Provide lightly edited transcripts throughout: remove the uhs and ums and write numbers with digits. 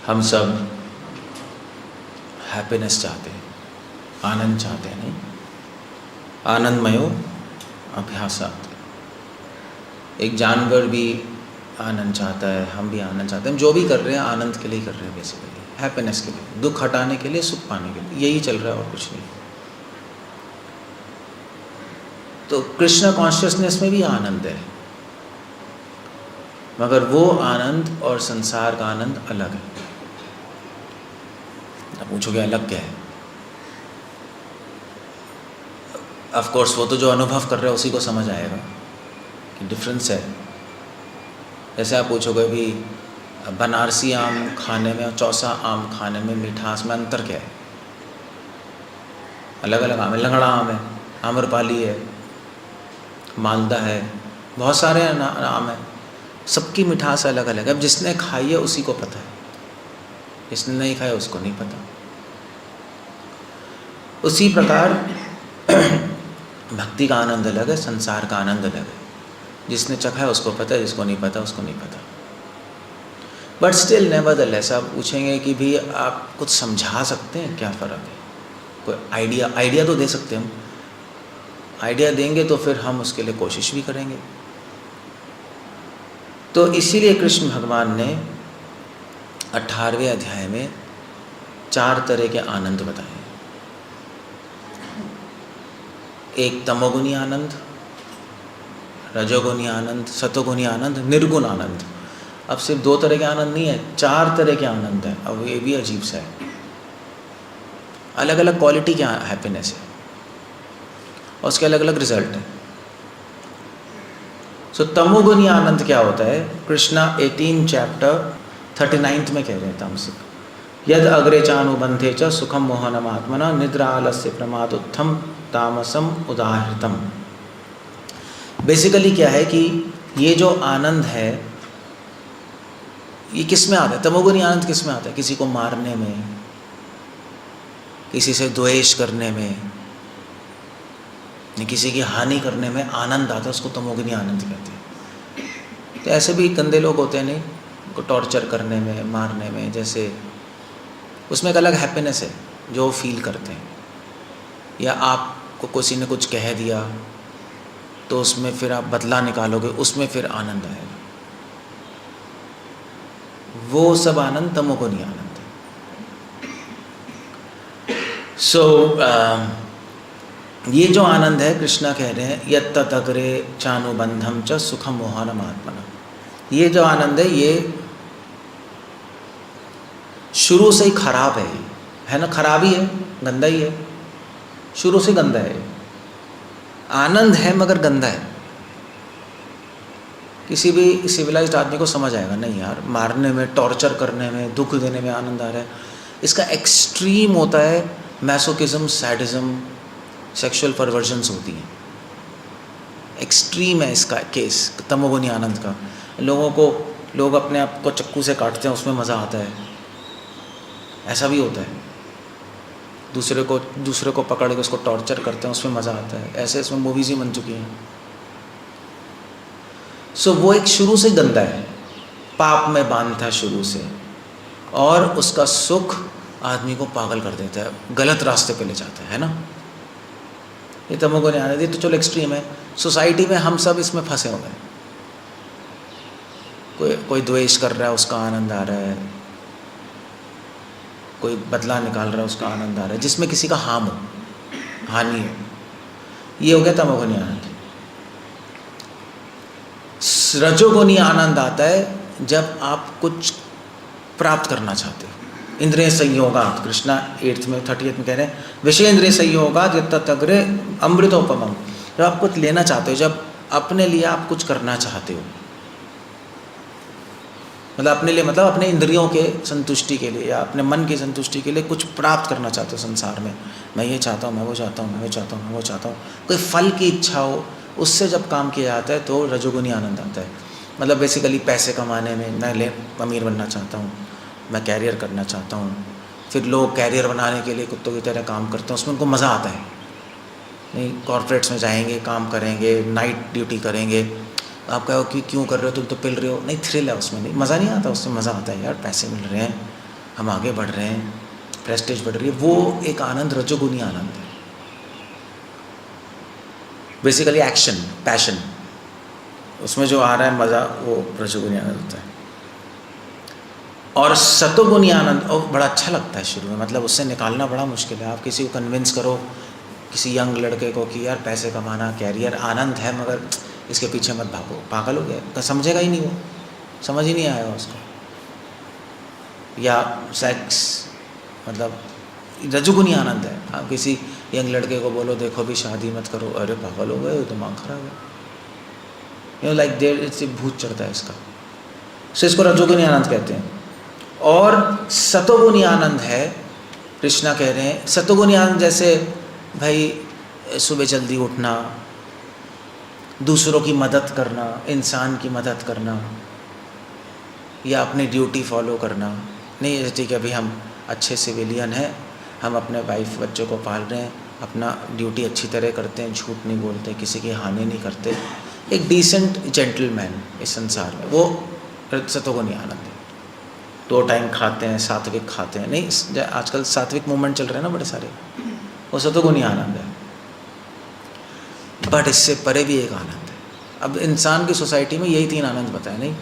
हम सब हैप्पीनेस चाहते हैं, आनंद चाहते हैं, नहीं? आनंदमयो अभ्यासात्। एक जानवर भी आनंद चाहता है, हम भी आनंद चाहते हैं। हम जो भी कर रहे हैं आनंद के लिए कर रहे हैं, बेसिकली हैप्पीनेस के लिए, दुख हटाने के लिए, सुख पाने के लिए, यही चल रहा है और कुछ नहीं। तो कृष्ण कॉन्शियसनेस में भी आनंद है, मगर वो आनंद और संसार का आनंद अलग है। अब पूछोगे अलग क्या है? ऑफ कोर्स वो तो जो अनुभव कर रहे हैं उसी को समझ आएगा कि डिफरेंस है। जैसे आप पूछोगे भी बनारसी आम खाने में और चौसा आम खाने में मिठास में अंतर क्या है? अलग अलग आम है, लंगड़ा आम है, आम्रपाली है, मालदा है, बहुत सारे आम है, सबकी मिठास अलग अलग है। अब जिसने खाई है उसी को पता है, जिसने नहीं खाया उसको नहीं पता। उसी प्रकार भक्ति का आनंद अलग है, संसार का आनंद अलग है। जिसने चखा है उसको पता है, जिसको नहीं पता उसको नहीं पता। बट स्टिल नेवरदलेस आप पूछेंगे कि भी आप कुछ समझा सकते हैं, क्या फ़र्क है? कोई आइडिया तो दे सकते हैं हम। आइडिया देंगे तो फिर हम उसके लिए कोशिश भी करेंगे। तो इसीलिए कृष्ण भगवान ने 18वें अध्याय में 4 तरह के आनंद बताए। एक तमोगुणी आनंद, रजोगुणी आनंद, सतोगुणी आनंद, निर्गुण आनंद। अब सिर्फ 2 तरह के आनंद नहीं है, 4 तरह के आनंद है। अब ये भी अजीब सा है, अलग अलग क्वालिटी के हैप्पीनेस है और उसके अलग अलग रिजल्ट है। सो तमोगुणी आनंद क्या होता है? कृष्णा 18 चैप्टर 39 में कह रहे हैं तामसिक। यद अग्रे चानुबंधे च सुखम मोहनम आत्मना निद्रा आलस्य प्रमादोत्थम तामसम उदाहृतम। बेसिकली क्या है कि ये जो आनंद है ये किस में आता है? तमोगुणी आनंद किस में आता है? किसी को मारने में, किसी से द्वेष करने में, किसी की हानि करने में आनंद आता है, उसको तमोगुणी आनंद कहते हैं। तो ऐसे भी गंदे लोग होते हैं, नहीं, उनको टॉर्चर करने में, मारने में, जैसे उसमें एक अलग हैप्पीनेस है जो फील करते हैं। या आपको किसी ने कुछ कह दिया तो उसमें फिर आप बदला निकालोगे, उसमें फिर आनंद आएगा। वो सब आनंद तमोगुणी आनंद है। सो ये जो आनंद है, कृष्णा कह रहे हैं यत्तत अग्रे चानुबंधम च सुखम मोहनम आत्मना। ये जो आनंद है ये शुरू से ही खराब है ना? खराब ही है, गंदा ही है, शुरू से गंदा है। आनंद है मगर गंदा है। किसी भी सिविलाइज्ड आदमी को समझ आएगा, नहीं यार, मारने में, टॉर्चर करने में, दुख देने में आनंद आ रहा है। इसका एक्सट्रीम होता है मैसोकिज्म, सैडिज्म, सेक्सुअल परवर्जन्स होती हैं। एक्सट्रीम है इसका केस तमोगुणी आनंद का। लोग अपने आप को चक्कू से काटते हैं, उसमें मज़ा आता है, ऐसा भी होता है। दूसरे को पकड़ के उसको टॉर्चर करते हैं, उसमें मज़ा आता है। ऐसे इसमें मूवीज़ ही बन चुकी हैं। सो वो एक शुरू से गंदा है, पाप में बांधता शुरू से, और उसका सुख आदमी को पागल कर देता है, गलत रास्ते पे ले जाता है ना? ये तमोगुणी आनंद, ये तो चलो एक्सट्रीम है। सोसाइटी में हम सब इसमें फंसे हुए हैं। कोई द्वेष कर रहा है, उसका आनंद आ रहा है, कोई बदला निकाल रहा है, उसका आनंद आ रहा है, जिसमें किसी का हानि हो। ये हो गया तमोगुणी आनंद। रजोगुणी आनंद आता है जब आप कुछ प्राप्त करना चाहते हो। इंद्रिय संयोगात, कृष्णा 8 में 38 में कह रहे हैं विषय इंद्रिय संयोगात यत्तत अग्रे अमृतोपमम। जब आप कुछ लेना चाहते हो, जब अपने लिए आप कुछ करना चाहते हो, मतलब अपने लिए, मतलब अपने इंद्रियों के संतुष्टि के लिए या अपने मन की संतुष्टि के लिए कुछ प्राप्त करना चाहते हो संसार में। मैं ये चाहता हूँ, मैं वो चाहता हूँ, मैं वो चाहता हूँ, मैं वो चाहता हूँ, कोई फल की इच्छा हो, उससे जब काम किया जाता है तो रजोगुणी आनंद आता है। मतलब बेसिकली पैसे कमाने में, मैं अमीर बनना चाहता हूँ, मैं कैरियर करना चाहता हूँ, फिर लोग कैरियर बनाने के लिए कुत्तों की तरह काम करते हैं, उसमें उनको मज़ा आता है। नहीं, कॉर्पोरेट्स में जाएंगे, काम करेंगे, नाइट ड्यूटी करेंगे, आप कहो कि क्यों कर रहे हो, तुम तो पिल रहे हो, नहीं, थ्रिल है उसमें, नहीं, मज़ा नहीं आता, उसमें मज़ा आता है यार, पैसे मिल रहे हैं, हम आगे बढ़ रहे हैं, प्रेस्टेज बढ़ रही है, वो एक आनंद रजोगुनी आनंद है। बेसिकली एक्शन, पैशन, उसमें जो आ रहा है मज़ा, वो रजोगुनी आनंद होता है। और सतोगुनी आनंद और बड़ा अच्छा लगता है शुरू में, मतलब उससे निकालना बड़ा मुश्किल है। आप किसी को कन्विंस करो, किसी यंग लड़के को, कि यार पैसे कमाना, कैरियर, आनंद है, मगर इसके पीछे मत भागो, पागल हो गया, समझेगा ही नहीं, वो समझ ही नहीं आएगा उसको। या सेक्स, मतलब रजोगुनी आनंद है। आप किसी यंग लड़के को बोलो देखो भी शादी मत करो, अरे पागल हो गए, दिमाग खराब है, लाइक देर, इससे भूत चढ़ता है इसका। सो इसको रजोगुनी आनंद कहते हैं। और सतोगुनी आनंद है, कृष्णा कह रहे हैं सतोगुनी आनंद जैसे भाई सुबह जल्दी उठना, दूसरों की मदद करना, इंसान की मदद करना, या अपनी ड्यूटी फॉलो करना। नहीं ठीक है, अभी हम अच्छे सिविलियन हैं, हम अपने वाइफ बच्चों को पाल रहे हैं, अपना ड्यूटी अच्छी तरह करते हैं, झूठ नहीं बोलते, किसी की हानि नहीं करते, एक डिसेंट जेंटलमैन इस संसार में, वो सतोगुनी आनंद है। 2 टाइम खाते हैं, सात्विक खाते हैं, नहीं आजकल सात्विक मूवमेंट चल रहे हैं ना बड़े सारे, वो सतोगुनी आनंद है। बट इससे परे भी एक आनंद है। अब इंसान की सोसाइटी में यही 3 आनंद बताए, नहीं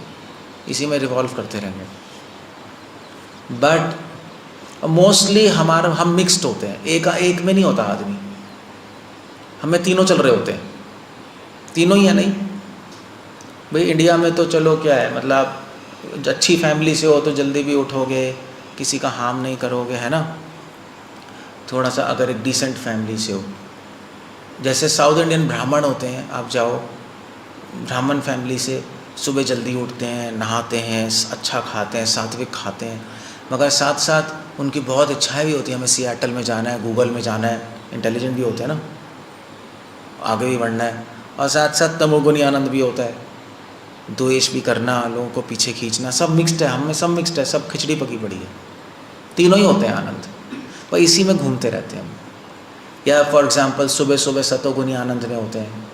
इसी में रिवॉल्व करते रहेंगे। बट मोस्टली हम मिक्स्ड होते हैं, एक में नहीं होता आदमी, हमें तीनों चल रहे होते हैं, तीनों ही है। नहीं भाई इंडिया में तो चलो क्या है, मतलब अच्छी फैमिली से हो तो जल्दी भी उठोगे, किसी का हार्म नहीं करोगे, है ना। थोड़ा सा अगर एक डिसेंट फैमिली से हो, जैसे साउथ इंडियन ब्राह्मण होते हैं, आप जाओ ब्राह्मण फैमिली से, सुबह जल्दी उठते हैं, नहाते हैं, अच्छा खाते हैं, सात्विक खाते हैं, मगर साथ साथ उनकी बहुत इच्छाएं भी होती हैं, हमें सियाटल में जाना है, गूगल में जाना है, इंटेलिजेंट भी होते हैं ना, आगे भी बढ़ना है। और साथ साथ तमोगुनी आनंद भी होता है, द्वेष भी करना, लोगों को पीछे खींचना, सब मिक्स्ड है, हम में सब मिक्स्ड है, सब खिचड़ी पकी पड़ी है, तीनों ही होते हैं आनंद, पर इसी में घूमते रहते हैं हम। या फॉर एग्जांपल सुबह सुबह सतोगुनी आनंद में होते हैं,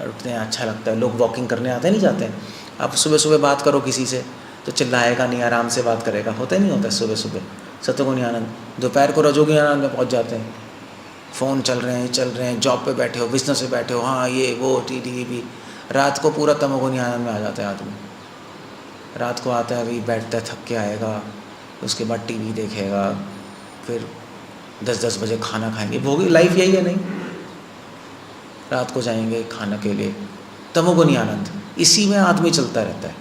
उठते हैं, अच्छा लगता है, लोग वॉकिंग करने आते नहीं जाते हैं। आप सुबह सुबह बात करो किसी से तो चिल्लाएगा नहीं, आराम से बात करेगा, होता ही नहीं होता सुबह सुबह सतोगुनी आनंद। दोपहर को रजोगुनी आनंद में पहुंच जाते हैं, फ़ोन चल रहे हैं, जॉब पे बैठे हो, बिजनेस पे बैठे हो, हाँ ये वो टीवी। रात को पूरा तमोगुनी आनंद में आ जाता है आदमी। रात को आता है, अभी बैठता है, थक के आएगा, उसके बाद टीवी देखेगा, फिर 10-10 बजे खाना खाएंगे, भोगी लाइफ यही है। नहीं रात को जाएंगे खाने के लिए, तमोगुनी आनंद, इसी में आदमी चलता रहता है,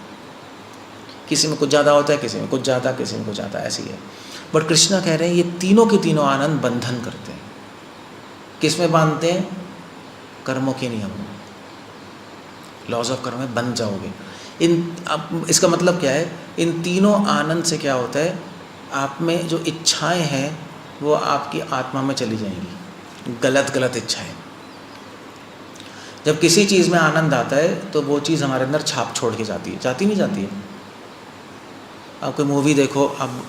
किसी में कुछ ज़्यादा होता है, किसी में कुछ ज़्यादा, किसी में कुछ ज़्यादा, ऐसी है। बट कृष्णा कह रहे हैं ये तीनों के तीनों आनंद बंधन करते हैं। किस में बांधते हैं? कर्मों के नियम, लॉज ऑफ कर्म में बंध जाओगे। अब इसका मतलब क्या है? इन तीनों आनंद से क्या होता है, आप में जो इच्छाएं हैं वो आपकी आत्मा में चली जाएंगी, गलत इच्छाएं। जब किसी चीज़ में आनंद आता है तो वो चीज़ हमारे अंदर छाप छोड़ के जाती है, जाती नहीं जाती है। आप कोई मूवी देखो, अब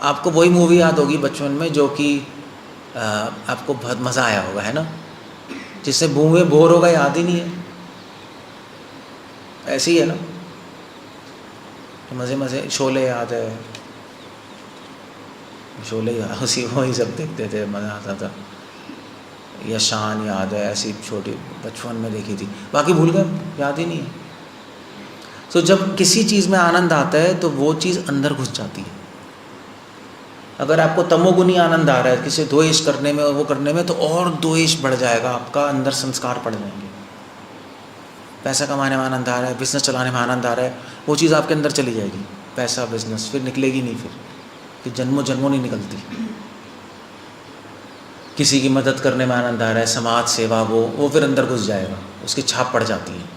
आपको वही मूवी याद होगी बचपन में जो कि आपको बहुत मज़ा आया होगा, है ना, जिससे मुँह बोर होगा याद ही नहीं है, ऐसे ही है ना। मज़े शोले याद है, शोले उसी वही सब देखते थे, मज़ा आता था। या शान याद है, ऐसी छोटी बचपन में देखी थी, बाकी भूल गए, याद ही नहीं है। तो जब किसी चीज़ में आनंद आता है तो वो चीज़ अंदर घुस जाती है। अगर आपको तमोगुनी आनंद आ रहा है किसी द्वेष करने में और वो करने में, तो और द्वेष बढ़ जाएगा, आपका अंदर संस्कार पड़ जाएंगे। पैसा कमाने में आनंद आ रहा है, बिजनेस चलाने में आनंद आ रहा है, वो चीज़ आपके अंदर चली जाएगी, पैसा बिजनेस, फिर निकलेगी नहीं, फिर जन्मों नहीं निकलती। किसी की मदद करने में आनंद आ रहा है, समाज सेवा, वो फिर अंदर घुस जाएगा, उसकी छाप पड़ जाती है,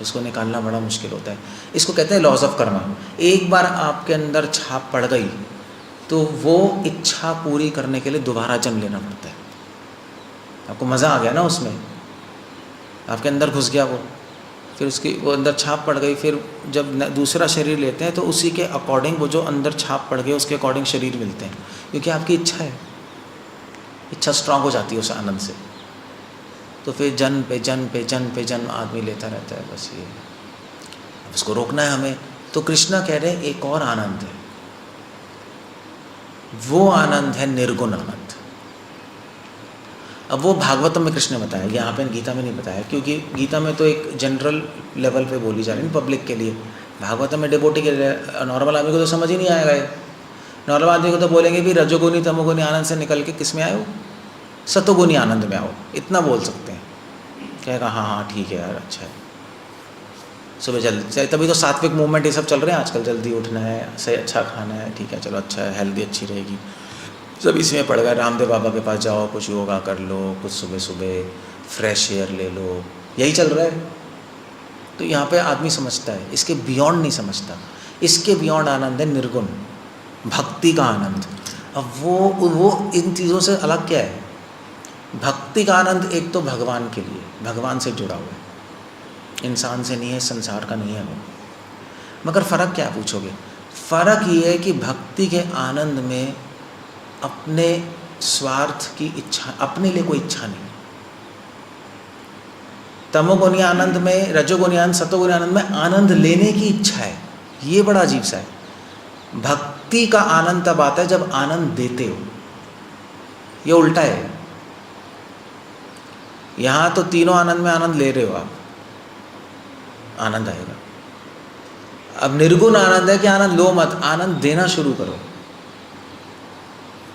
इसको निकालना बड़ा मुश्किल होता है। इसको कहते हैं लॉज ऑफ कर्मा। एक बार आपके अंदर छाप पड़ गई तो वो इच्छा पूरी करने के लिए दोबारा जन्म लेना पड़ता है। आपको मज़ा आ गया ना उसमें, आपके अंदर घुस गया वो, फिर उसकी वो अंदर छाप पड़ गई, फिर जब दूसरा शरीर लेते हैं तो उसी के अकॉर्डिंग वो जो अंदर छाप पड़ गई उसके अकॉर्डिंग शरीर मिलते हैं, क्योंकि आपकी इच्छा है, इच्छा स्ट्रांग हो जाती है उस आनंद से। तो फिर जन्म पे जन्म आदमी लेता रहता है, बस ये, उसको रोकना है हमें। तो कृष्णा कह रहे हैं एक और आनंद है, वो आनंद है निर्गुण आनंद। अब वो भागवतम में कृष्ण ने बताया, यहाँ पे गीता में नहीं बताया, क्योंकि गीता में तो एक जनरल लेवल पे बोली जा रही है पब्लिक के लिए। भागवतम में डिवोटी के लिए, नॉर्मल आदमी को तो समझ ही नहीं आएगा ये। नॉर्मल आदमी को तो बोलेंगे भी रजोगुनी तमोगुनी आनंद से निकल के किस में आए हो, सतोगुनी आनंद में आओ, इतना बोल सकते हैं। कहेगा हाँ हाँ ठीक है यार, अच्छा है, सुबह जल्दी, तभी तो सात्विक मूवमेंट ये सब चल रहे हैं आजकल, जल्दी उठना है, सही अच्छा खाना है, ठीक है चलो अच्छा है, हेल्दी अच्छी रहेगी, सब इसमें पड़ गए। रामदेव बाबा के पास जाओ, कुछ योगा कर लो, कुछ सुबह सुबह फ्रेश एयर ले लो, यही चल रहा है। तो यहाँ पे आदमी समझता है, इसके बियॉन्ड नहीं समझता। इसके बियॉन्ड आनंद है निर्गुण भक्ति का आनंद। अब वो इन चीज़ों से अलग क्या है? भक्ति का आनंद एक तो भगवान के लिए, भगवान से जुड़ा हुआ है, इंसान से नहीं है, संसार का नहीं है वो। मगर फ़र्क क्या पूछोगे? फ़र्क ये है कि भक्ति के आनंद में अपने स्वार्थ की इच्छा, अपने लिए कोई इच्छा नहीं। तमोगुणी आनंद में, रजोगुणी आनंद, सतोगुणी आनंद में आनंद लेने की इच्छा है, ये बड़ा अजीब सा है। भक्ति का आनंद तब आता है जब आनंद देते हो, ये उल्टा है। यहाँ तो तीनों आनंद में आनंद ले रहे हो आप, आनंद आएगा। अब निर्गुण आनंद है कि आनंद लो मत, आनंद देना शुरू करो।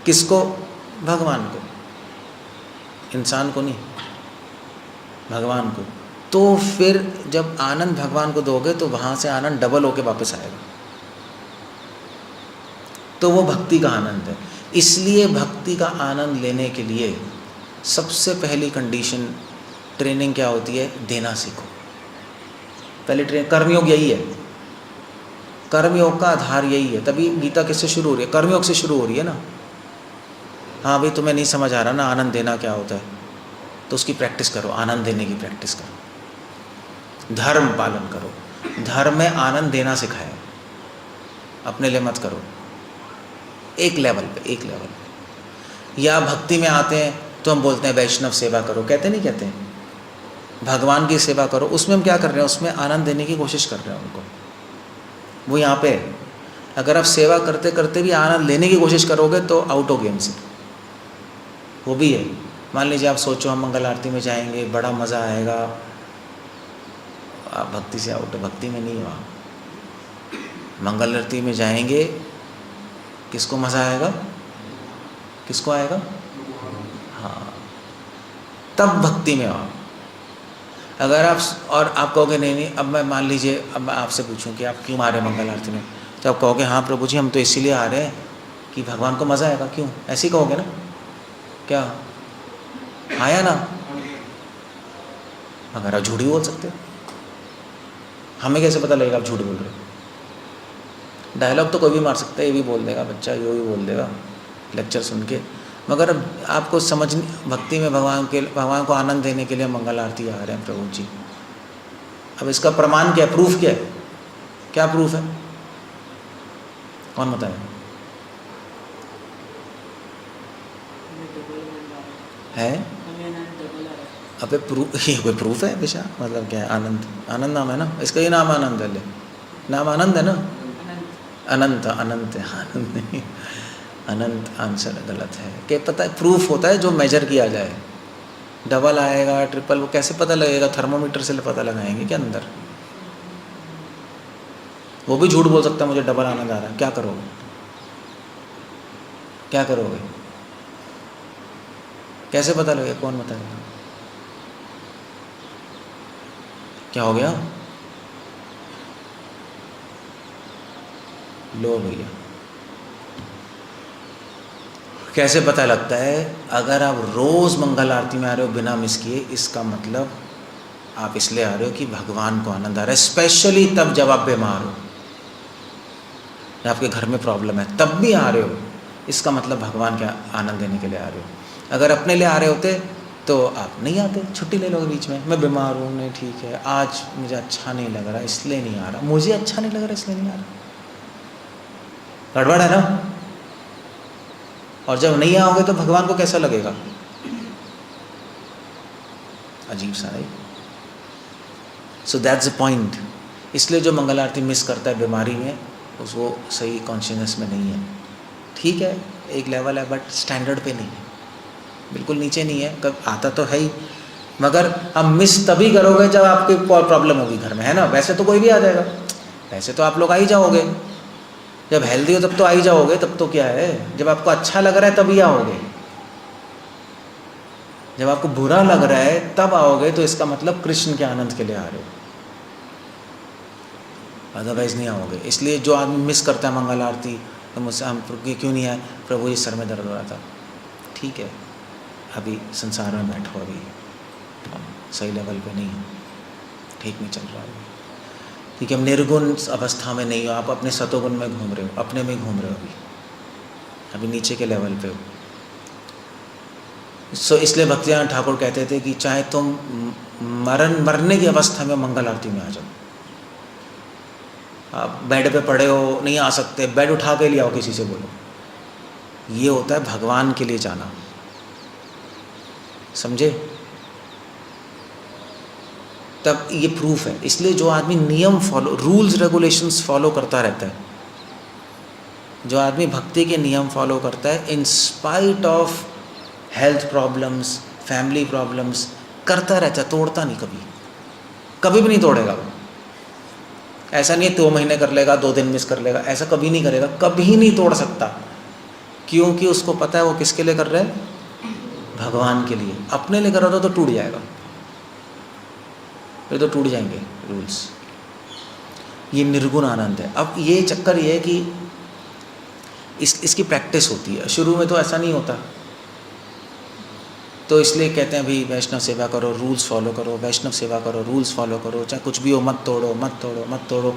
किसको? भगवान को, इंसान को नहीं, भगवान को। तो फिर जब आनंद भगवान को दोगे तो वहाँ से आनंद डबल होके वापस आएगा, तो वो भक्ति का आनंद है। इसलिए भक्ति का आनंद लेने के लिए सबसे पहली कंडीशन, ट्रेनिंग क्या होती है? देना सीखो। पहले ट्रेनिंग, कर्मयोग यही है, कर्मयोग का आधार यही है। तभी गीता किससे शुरू हो रही है? कर्मयोग से शुरू हो रही है ना। हाँ भाई तुम्हें नहीं समझ आ रहा ना आनंद देना क्या होता है, तो उसकी प्रैक्टिस करो, आनंद देने की प्रैक्टिस करो, धर्म पालन करो। धर्म में आनंद देना सिखाए, अपने लिए मत करो, एक लेवल पे, एक लेवल पे। या भक्ति में आते हैं तो हम बोलते हैं वैष्णव सेवा करो, कहते नहीं कहते हैं? भगवान की सेवा करो, उसमें हम क्या कर रहे हैं? उसमें आनंद देने की कोशिश कर रहे हैं उनको। वो यहाँ पे है। अगर आप सेवा करते करते भी आनंद लेने की कोशिश करोगे तो आउट हो गेम से, वो भी है। मान लीजिए आप सोचो हम मंगल आरती में जाएंगे, बड़ा मज़ा आएगा, आप भक्ति से आउट, भक्ति में नहीं हो आप। मंगल आरती में जाएंगे, किसको मज़ा आएगा? किसको आएगा? हाँ, तब भक्ति में हो आप। अगर आप, और आप कहोगे नहीं नहीं, अब मैं मान लीजिए, अब मैं आपसे पूछूं कि आप क्यों आ रहे हैं मंगल आरती में, तो आप कहोगे हाँ प्रभु जी हम तो इसीलिए आ रहे हैं कि भगवान को मज़ा आएगा। क्यों? ऐसे ही कहोगे ना? क्या आया ना? अगर आप झूठ ही बोल सकते हो, हमें कैसे पता लगेगा आप झूठ बोल रहे हो? डायलॉग तो कोई भी मार सकता है, ये भी बोल देगा बच्चा, ये भी बोल देगा लेक्चर सुन के। मगर अब आपको समझ, भक्ति में भगवान को आनंद देने के लिए मंगल आरती आ रहे हैं प्रभु जी। अब इसका प्रमाण क्या है? प्रूफ क्या है? क्या प्रूफ है? कौन बताए? है अबे प्रूफ, ये कोई प्रूफ है हमेशा? मतलब क्या है? आनंद, आनंद नाम है ना इसका, ही नाम आनंद है, नाम आनंद है ना, अनंत, अनंत है, आनंद नहीं। अनंत आंसर गलत है। क्या पता है? प्रूफ होता है जो मेजर किया जाए, डबल आएगा, ट्रिपल, वो कैसे पता लगेगा? थर्मोमीटर से पता लगाएंगे क्या अंदर? वो भी झूठ बोल सकता है मुझे डबल आनंद आ रहा है, क्या करोगे? क्या करोगे? कैसे पता लगेगा? कौन बताएगा? क्या हो गया? लो भैया, कैसे पता लगता है? अगर आप रोज़ मंगल आरती में आ रहे हो बिना मिस किए, इसका मतलब आप इसलिए आ रहे हो कि भगवान को आनंद आ रहा है। स्पेशली तब जब आप बीमार हो या आपके घर में प्रॉब्लम है, तब भी आ रहे हो, इसका मतलब भगवान के आनंद देने के लिए आ रहे हो। अगर अपने लिए आ रहे होते तो आप नहीं आते, छुट्टी ले लोगे बीच में, मैं बीमार हूँ, नहीं ठीक है, आज मुझे अच्छा नहीं लग रहा इसलिए नहीं आ रहा, मुझे अच्छा नहीं लग रहा इसलिए नहीं आ रहा, गड़बड़ है ना? और जब नहीं आओगे तो भगवान को कैसा लगेगा? अजीब सा है। So that's the point. इसलिए जो मंगल आरती मिस करता है बीमारी में, उसको सही कॉन्शियसनेस में नहीं है। ठीक है, एक लेवल है, बट स्टैंडर्ड पे नहीं है, बिल्कुल नीचे नहीं है। कब आता तो है ही, मगर आप मिस तभी करोगे जब आपकी प्रॉब्लम होगी घर में, है ना। वैसे तो कोई भी आ जाएगा, वैसे तो आप लोग आ ही जाओगे, जब हेल्दी हो तब तो आ ही जाओगे, तब तो क्या है, जब आपको अच्छा लग रहा है तभी आओगे। जब आपको बुरा लग रहा है तब आओगे, तो इसका मतलब कृष्ण के आनंद के लिए आ रहे हो, अदरवाइज नहीं आओगे। इसलिए जो आदमी मिस करता है मंगल आरती, तो मुझसे हम क्यों नहीं आए, प्रभु जी सर में दर्द हो रहा था। ठीक है, अभी संसार में बैठो, अभी सही लेवल पे नहीं हो, ठीक नहीं चल रहा है, ठीक है। निर्गुण अवस्था में नहीं हो आप, अपने सतोगुण में घूम रहे हो, अपने में घूम रहे हो, अभी नीचे के लेवल पे हो। इसलिए भक्तिनाथ ठाकुर कहते थे कि चाहे तुम मरने की अवस्था में मंगल आरती में आ जाओ, आप बेड पे पड़े हो, नहीं आ सकते, बेड उठा के ले आओ, किसी से बोलो। ये होता है भगवान के लिए जाना, समझे। तब ये प्रूफ है। इसलिए जो आदमी नियम फॉलो, रूल्स रेगुलेशंस फॉलो करता रहता है, जो आदमी भक्ति के नियम फॉलो करता है, in spite of health problems, family problems, करता रहता है, तोड़ता नहीं, कभी कभी भी नहीं तोड़ेगा वो। ऐसा नहीं है 2 महीने कर लेगा, 2 दिन मिस कर लेगा, ऐसा कभी नहीं करेगा, कभी नहीं तोड़ सकता, क्योंकि उसको पता है वो किसके लिए कर रहे हैं, भगवान के लिए। अपने लिए कर रहा था तो टूट जाएगा, फिर तो टूट जाएंगे रूल्स। ये निर्गुण आनंद है। अब ये चक्कर ये है कि इसकी प्रैक्टिस होती है, शुरू में तो ऐसा नहीं होता, तो इसलिए कहते हैं भाई वैष्णव सेवा करो, रूल्स फॉलो करो, वैष्णव सेवा करो, रूल्स फॉलो करो, चाहे कुछ भी हो, मत तोड़ो मत तोड़ो मत तोड़ो।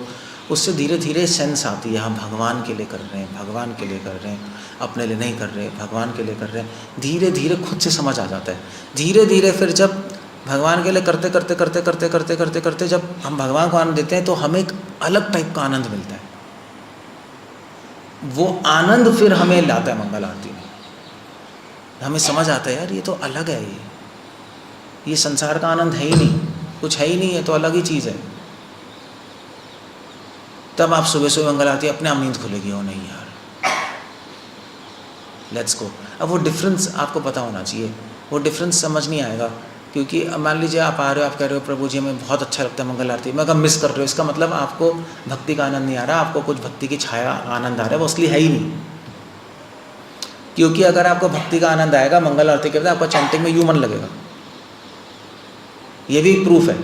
उससे धीरे धीरे सेंस आती है, हम भगवान के लिए कर रहे हैं, भगवान के लिए कर रहे हैं, अपने लिए नहीं कर रहे, भगवान के लिए कर रहे हैं। धीरे धीरे खुद से समझ आ जाता है। धीरे धीरे फिर जब भगवान के लिए करते करते करते करते करते करते करते जब हम भगवान को आनंद देते हैं, तो हमें एक अलग टाइप का आनंद मिलता है। वो आनंद फिर हमें लाता है मंगल आरती में, हमें समझ आता है यार ये तो अलग है, ये संसार का आनंद है ही नहीं, कुछ है ही नहीं, है तो अलग ही चीज़ है। तब आप सुबह सुबह मंगल आरती, अपने आप नींद खुलेगी, हो नहीं यार लेट्स गो। अब वो डिफरेंस आपको पता होना चाहिए, वो डिफरेंस समझ नहीं आएगा, क्योंकि मान लीजिए आप आ रहे हो, आप कह रहे हो प्रभु जी हमें बहुत अच्छा लगता है मंगल आरती, मैं कब मिस कर रहे हो, इसका मतलब आपको भक्ति का आनंद नहीं आ रहा, आपको कुछ भक्ति की छाया आनंद आ रहा है, वो असली है ही नहीं। क्योंकि अगर आपको भक्ति का आनंद आएगा मंगल आरती के बाद, आपका चैंटिंग में यूं मन लगेगा, ये भी एक प्रूफ है।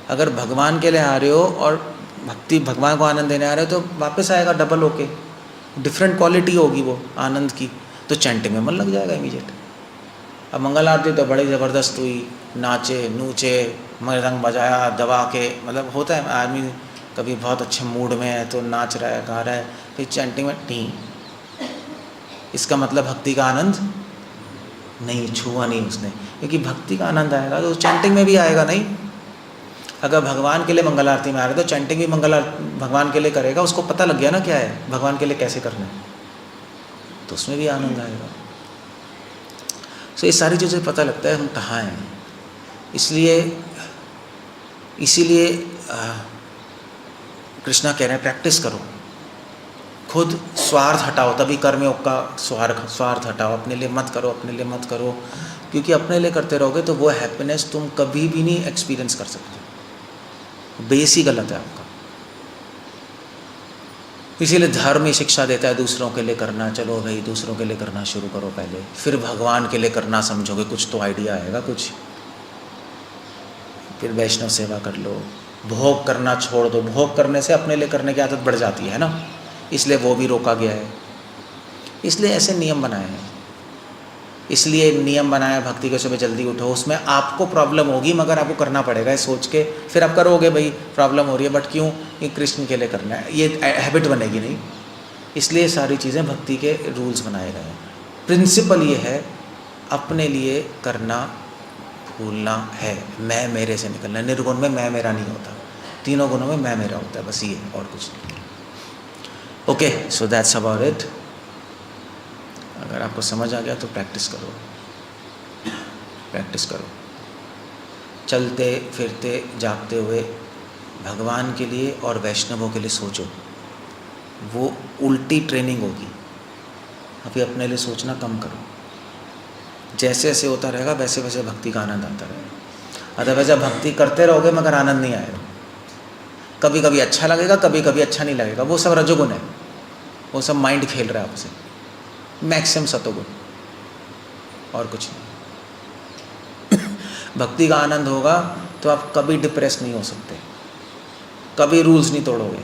अगर भगवान के लिए आ रहे हो और भक्ति भगवान को आनंद देने आ रहे हो, तो वापस आएगा डबल होके, डिफरेंट क्वालिटी होगी वो आनंद की, तो चैंटिंग में मन लग जाएगा इमीडिएट। अब मंगल आरती तो बड़ी ज़बरदस्त हुई, नाचे नूचे, मृदंग बजाया दबा के, मतलब होता है आदमी कभी बहुत अच्छे मूड में है तो नाच रहा है गा रहा है, फिर चैंटिंग में नहीं, इसका मतलब भक्ति का आनंद नहीं, छुआ नहीं उसने। क्योंकि भक्ति का आनंद आएगा तो चैंटिंग में भी आएगा नहीं। अगर भगवान के लिए मंगल आरती में आ रहा है तो चैंटिंग भी भगवान के लिए करेगा, उसको पता लग गया ना क्या है भगवान के लिए कैसे करना है, तो उसमें भी आनंद आएगा। सो ये सारी चीज़ें पता लगता है हम कहाँ हैं। इसीलिए कृष्णा कह रहे हैं प्रैक्टिस करो, खुद स्वार्थ हटाओ, तभी कर्मयोग का स्वार्थ हटाओ। अपने लिए मत करो, अपने लिए मत करो, क्योंकि अपने लिए करते रहोगे तो वो हैप्पीनेस तुम कभी भी नहीं एक्सपीरियंस कर सकते। बेस ही गलत है आपका। इसीलिए धर्म ही शिक्षा देता है दूसरों के लिए करना। चलो भाई दूसरों के लिए करना शुरू करो पहले, फिर भगवान के लिए करना समझोगे, कुछ तो आइडिया आएगा कुछ, फिर वैष्णव सेवा कर लो। भोग करना छोड़ दो, भोग करने से अपने लिए करने की आदत बढ़ जाती है ना, इसलिए वो भी रोका गया है। इसलिए ऐसे नियम बनाए हैं, इसलिए नियम बनाया भक्ति के सुबह जल्दी उठो। उसमें आपको प्रॉब्लम होगी मगर आपको करना पड़ेगा, ये सोच के फिर आप करोगे भाई प्रॉब्लम हो रही है बट क्यों, ये कृष्ण के लिए करना है, ये हैबिट बनेगी नहीं। इसलिए सारी चीज़ें भक्ति के रूल्स बनाए गए हैं। प्रिंसिपल ये है अपने लिए करना भूलना है, मैं मेरे से निकलना। निर्गुण में मैं मेरा नहीं होता, तीनों गुणों में मैं मेरा होता है, बस ये और कुछ नहीं। Okay, so that's about it. अगर आपको समझ आ गया तो प्रैक्टिस करो, प्रैक्टिस करो। चलते फिरते जागते हुए भगवान के लिए और वैष्णवों के लिए सोचो, वो उल्टी ट्रेनिंग होगी। अभी अपने लिए सोचना कम करो। जैसे जैसे होता रहेगा वैसे वैसे भक्ति का आनंद आता रहेगा। अदरवाइज आप भक्ति करते रहोगे मगर आनंद नहीं आएगा। कभी कभी अच्छा लगेगा, कभी कभी अच्छा नहीं लगेगा। वो सब रजोगुण है, वो सब माइंड खेल रहा है आपसे। मैक्सिमम सतोगुण, और कुछ नहीं। भक्ति का आनंद होगा तो आप कभी डिप्रेस नहीं हो सकते, कभी रूल्स नहीं तोड़ोगे,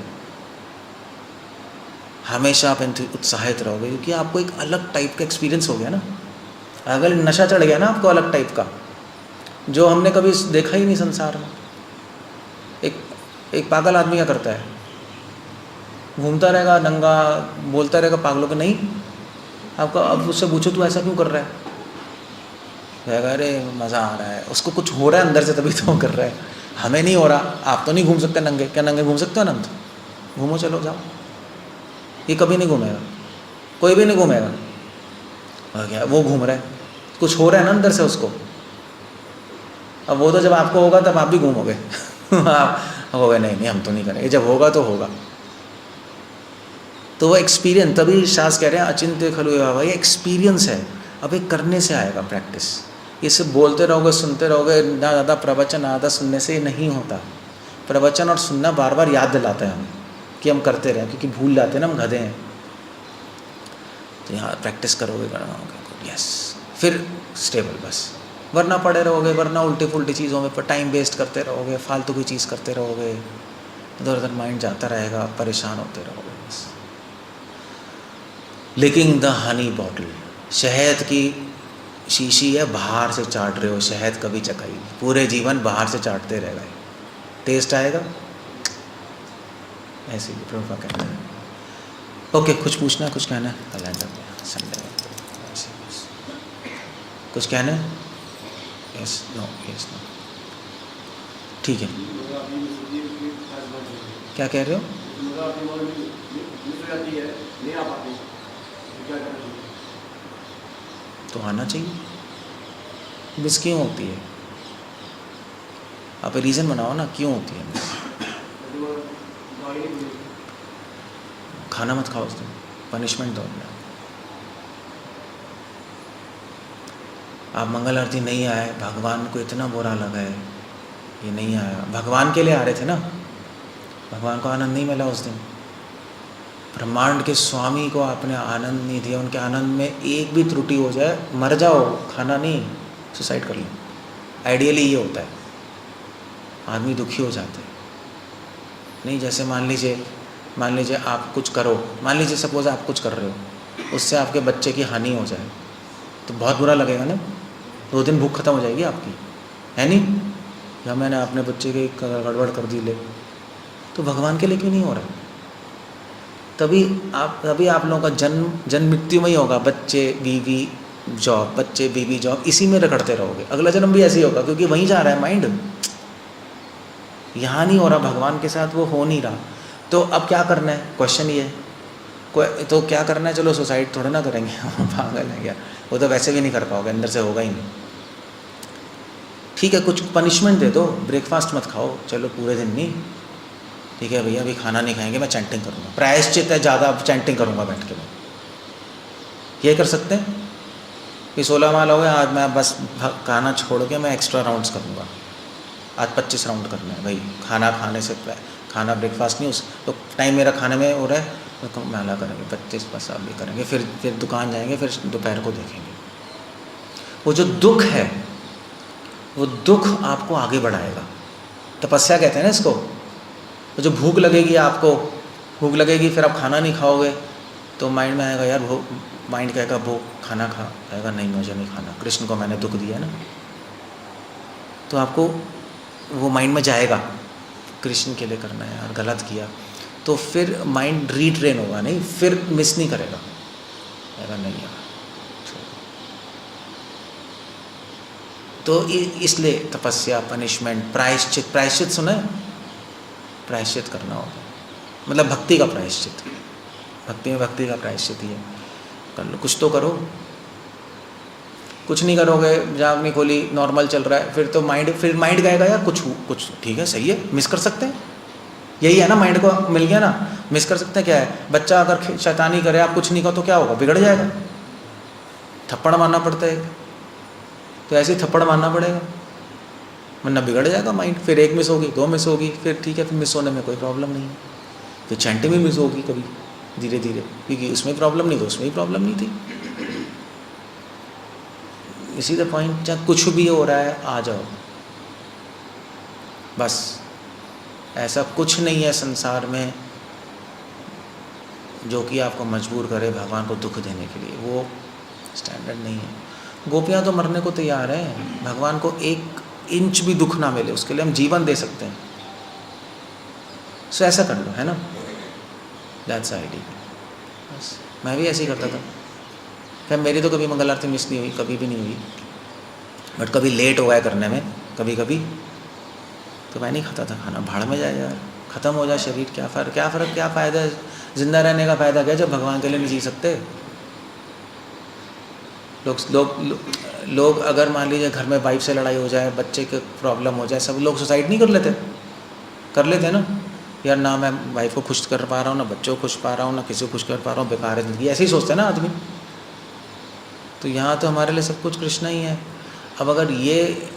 हमेशा आप उत्साहित रहोगे, क्योंकि आपको एक अलग टाइप का एक्सपीरियंस हो गया ना। अगर नशा चढ़ गया ना आपको अलग टाइप का, जो हमने कभी देखा ही नहीं संसार में। एक पागल आदमी क्या करता है, घूमता रहेगा नंगा, बोलता रहेगा पागलों के नहीं। आपका अब उससे पूछो तू ऐसा क्यों कर रहा है, कहेगा अरे मज़ा आ रहा है, उसको कुछ हो रहा है अंदर से तभी तो वो कर रहा है। हमें नहीं हो रहा, आप तो नहीं घूम सकते नंगे, क्या नंगे घूम सकते हो अनंत? घूमो, चलो जाओ। ये कभी नहीं घूमेगा, कोई भी नहीं घूमेगा। और क्या वो घूम रहा है, कुछ हो रहा है ना अंदर से उसको। अब वो तो जब आपको होगा तब आप भी घूमोगे। आप हो गए नहीं हम तो नहीं करेंगे, जब होगा तो होगा। तो वो एक्सपीरियंस, तभी शास्त्र कह रहे हैं अचिंत्य खलु भाई, ये एक्सपीरियंस है। अब एक करने से आएगा प्रैक्टिस। ये सिर्फ बोलते रहोगे, सुनते रहोगे, ना ज़्यादा प्रवचन ज़्यादा सुनने से नहीं होता। प्रवचन और सुनना बार बार याद दिलाता है हमें कि हम करते रहें, क्योंकि भूल जाते हैं ना, हम गधे हैं। तो यहाँ प्रैक्टिस करोगे, करना होगा, यस, फिर स्टेबल बस। वरना पड़े रहोगे, वरना उल्टी पुल्टी चीज़ों में पर टाइम वेस्ट करते रहोगे, फालतू की चीज़ करते रहोगे, इधर उधर माइंड जाता रहेगा, परेशान होते रहोगे बस। लिकिंग द हनी बॉटल, शहद की शीशी है, बाहर से चाट रहे हो, शहद कभी चखाई, पूरे जीवन बाहर से चाटते रह गए, टेस्ट आएगा? ऐसे ही प्रभुपाद कहते हैं। ओके, कुछ पूछना, कुछ कहना है? कैलेंडर में संडे कुछ कहना है? यस नो, यस नो, ठीक है। क्या कह रहे हो? तो आना चाहिए। मिस क्यों होती है? आप रीज़न बनाओ ना, क्यों होती है मिस? खाना मत खाओ उस दिन, पनिशमेंट दो अपने। आप मंगल आरती नहीं आए, भगवान को इतना बुरा लगा है, ये नहीं आया। भगवान के लिए आ रहे थे ना, भगवान को आनंद नहीं मिला उस दिन। ब्रह्मांड के स्वामी को आपने आनंद नहीं दिया, उनके आनंद में एक भी त्रुटि हो जाए, मर जाओ, खाना नहीं, सुसाइड कर लो। आइडियली ये होता है, आदमी दुखी हो जाते हैं। नहीं, जैसे मान लीजिए आप कुछ करो, मान लीजिए सपोज आप कुछ कर रहे हो, उससे आपके बच्चे की हानि हो जाए तो बहुत बुरा लगेगा ना। 2 दिन भूख खत्म हो जाएगी आपकी, है नहीं? या मैंने अपने बच्चे की गड़बड़ कर दी ले, तो भगवान के लिए क्यों नहीं हो रहा? तभी आप लोगों का जन्म मृत्यु में ही होगा। बच्चे बीवी जॉब, बच्चे बीवी जॉब, इसी में रगड़ते रहोगे। अगला जन्म भी ऐसे ही होगा, क्योंकि वहीं जा रहा है माइंड, यहाँ नहीं हो रहा, भगवान के साथ वो हो नहीं रहा। तो अब क्या करना है, क्वेश्चन ये है। तो क्या करना है? चलो सुसाइड थोड़ा ना करेंगे, पागल है क्या? वो तो वैसे भी नहीं कर पाओगे, अंदर से होगा ही नहीं। ठीक है, कुछ पनिशमेंट दे दो, ब्रेकफास्ट मत खाओ, चलो पूरे दिन नहीं, ठीक है भैया अभी खाना नहीं खाएंगे, मैं चैंटिंग करूँगा, प्रायश्चित है ज़्यादा, चैंटिंग करूँगा बैठ के। मैं ये कर सकते हैं कि 16 माल हो गए, आज मैं बस खाना छोड़ के मैं एक्स्ट्रा राउंड्स करूँगा, आज 25 राउंड करना है भाई। खाना खाने से, खाना ब्रेकफास्ट नहीं, उस तो टाइम मेरा खाने में हो रहा है, तो माला करेंगे 25 बस आप भी करेंगे, फिर दुकान जाएंगे, फिर दोपहर को देखेंगे। वो जो दुख है, वो दुख आपको आगे बढ़ाएगा। तपस्या कहते हैं ना इसको। तो जो भूख लगेगी, आपको भूख लगेगी, फिर आप खाना नहीं खाओगे, तो माइंड में आएगा यार भूख, माइंड कहेगा भूख, खाना खा, कहेगा नहीं मुझे नहीं खाना, कृष्ण को मैंने दुख दिया ना। तो आपको वो माइंड में जाएगा, कृष्ण के लिए करना है यार, गलत किया, तो फिर माइंड रीट्रेन होगा, नहीं फिर मिस नहीं करेगा, कहेगा नहीं यार। तो इसलिए तपस्या, पनिशमेंट, प्रायश्चित सुना है? प्रायश्चित करना होगा, मतलब भक्ति का प्रायश्चित। भक्ति में भक्ति का प्रायश्चित ही है, कर लो, कुछ तो करो। कुछ नहीं करोगे, जाग नहीं खोली, नॉर्मल चल रहा है, फिर माइंड कहेगा यार कुछ ठीक है, सही है, मिस कर सकते हैं। यही है ना, माइंड को मिल गया ना, मिस कर सकते हैं क्या है, बच्चा अगर शैतानी करे, आप कुछ नहीं कहो तो क्या होगा, बिगड़ जाएगा, थप्पड़ मारना पड़ता है, तो ऐसे ही थप्पड़ मारना पड़ेगा वरना बिगड़ जाएगा माइंड। फिर 1 मिस होगी, 2 मिस होगी, फिर ठीक है, फिर मिस होने में कोई प्रॉब्लम नहीं है। फिर चैंटिंग भी मिस होगी कभी धीरे धीरे, क्योंकि उसमें प्रॉब्लम नहीं तो उसमें भी प्रॉब्लम नहीं थी। इसी द पॉइंट, जहाँ कुछ भी हो रहा है आ जाओ बस। ऐसा कुछ नहीं है संसार में जो कि आपको मजबूर करे भगवान को दुख देने के लिए, वो स्टैंडर्ड नहीं है। गोपियाँ तो मरने को तैयार हैं, भगवान को 1 इंच भी दुख ना मिले उसके लिए हम जीवन दे सकते हैं। सो ऐसा कर लो, है ना, दैट्स आइडिया। बस मैं भी ऐसे ही करता था। खैर मेरी तो कभी मंगल आरती मिस नहीं हुई, कभी भी नहीं हुई, बट कभी लेट हो गया करने में कभी कभी, तो मैं नहीं खाता था खाना, भाड़ में जाए यार, ख़त्म हो जाए शरीर, क्या फ़र्क, क्या फ़ायदा है ज़िंदा रहने का, फ़ायदा क्या जब भगवान के लिए नहीं जी सकते। लोग अगर मान लीजिए घर में वाइफ से लड़ाई हो जाए, बच्चे के प्रॉब्लम हो जाए, सब लोग सुसाइड नहीं कर लेते, कर लेते हैं ना यार, ना मैं वाइफ को खुश कर पा रहा हूँ, ना बच्चों को खुश पा रहा हूँ, ना किसी को खुश कर पा रहा हूँ, बेकार है ज़िंदगी, ऐसे ही सोचते हैं ना आदमी। तो यहाँ तो हमारे लिए सब कुछ कृष्ण ही है। अब अगर ये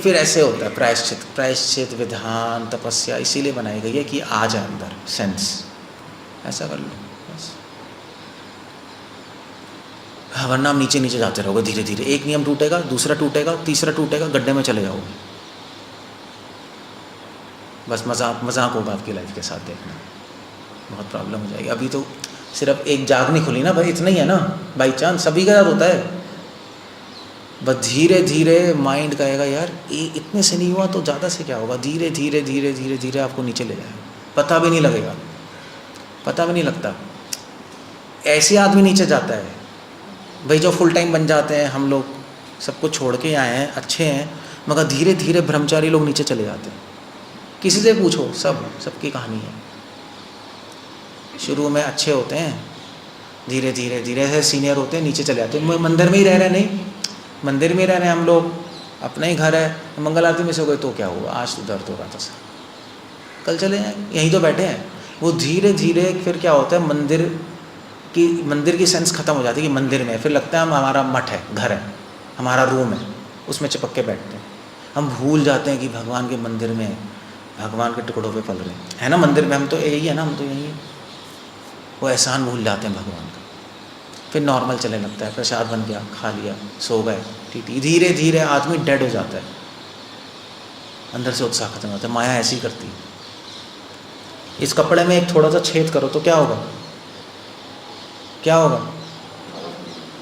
फिर ऐसे होता है, प्रायश्चित विधान तपस्या इसीलिए बनाई गई है कि आ जाए अंदर सेंस, ऐसा कर लो बस। वरना आप नीचे नीचे जाते रहोगे धीरे धीरे, एक नियम टूटेगा, दूसरा टूटेगा, तीसरा टूटेगा, गड्ढे में चले जाओगे। बस मजाक होगा आपकी लाइफ के साथ, देखना बहुत प्रॉब्लम हो जाएगी। अभी तो सिर्फ एक जाग नहीं खुली ना भाई, इतना ही है ना, बाई चांस सभी के साथ होता है। बस धीरे धीरे माइंड कहेगा यार ये इतने से नहीं हुआ तो ज़्यादा से क्या होगा, धीरे धीरे धीरे धीरे धीरे आपको नीचे ले जाएगा, पता भी नहीं लगेगा, पता भी नहीं लगता। ऐसे आदमी नीचे जाता है भाई जो फुल टाइम बन जाते हैं। हम लोग सब कुछ छोड़ के आए हैं, अच्छे हैं, मगर धीरे धीरे ब्रह्मचारी लोग नीचे चले जाते हैं। किसी से पूछो, सबकी कहानी है। शुरू में अच्छे होते हैं, धीरे धीरे धीरे से सीनियर होते हैं, नीचे चले जाते हैं। मंदिर में ही रह रहे, नहीं मंदिर में ही रह रहे हैं हम लोग, अपना ही घर है, मंगल आरती में से हो गए तो क्या हुआ, आज तो दर्द हो रहा था सर, कल चले जाएँ, यहीं तो बैठे हैं। वो धीरे धीरे फिर क्या होता है, मंदिर की सेंस खत्म हो जाती है कि मंदिर में, फिर लगता है हम हमारा मठ है, घर है, हमारा रूम है, उसमें चिपक के बैठते हैं। हम भूल जाते हैं कि भगवान के मंदिर में भगवान के टुकड़ों पे पल रहे हैं, है ना, मंदिर में हम तो यही है ना, हम तो यही है। वो एहसान भूल जाते हैं भगवान का, फिर नॉर्मल चलने लगता है, प्रसाद बन गया, खा लिया, सो गए, ठीक। धीरे धीरे आदमी डेड हो जाता है, अंदर से उत्साह खत्म होता है। माया ऐसी ही करती है। इस कपड़े में एक थोड़ा सा छेद करो तो क्या होगा, क्या होगा,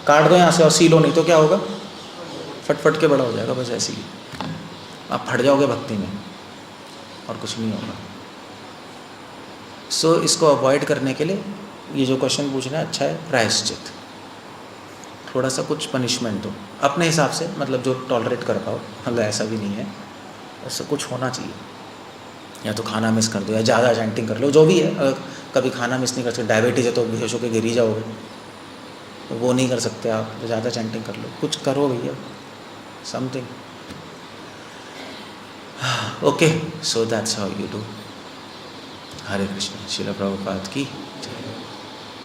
काट दो यहाँ से और सीलो, नहीं तो क्या होगा, फट के बड़ा हो जाएगा। बस ऐसे ही आप फट जाओगे भक्ति में, और कुछ नहीं होगा। सो इसको अवॉइड करने के लिए ये जो क्वेश्चन पूछना है अच्छा है, प्रायश्चित, थोड़ा सा कुछ पनिशमेंट दो अपने हिसाब से, मतलब जो टॉलरेट कर पाओ, मतलब ऐसा भी नहीं है, ऐसा कुछ होना चाहिए। या तो खाना मिस कर दो, या ज़्यादा चैंटिंग कर लो, जो भी है। अगर कभी खाना मिस नहीं कर सकते, डायबिटीज़ है तो बेहोश होकर गिर ही जाओगे, तो वो नहीं कर सकते आप, तो ज़्यादा चैंटिंग कर लो, कुछ करो भैया, something. Okay, so that's how you do. Hare Krishna. Srila Prabhupada की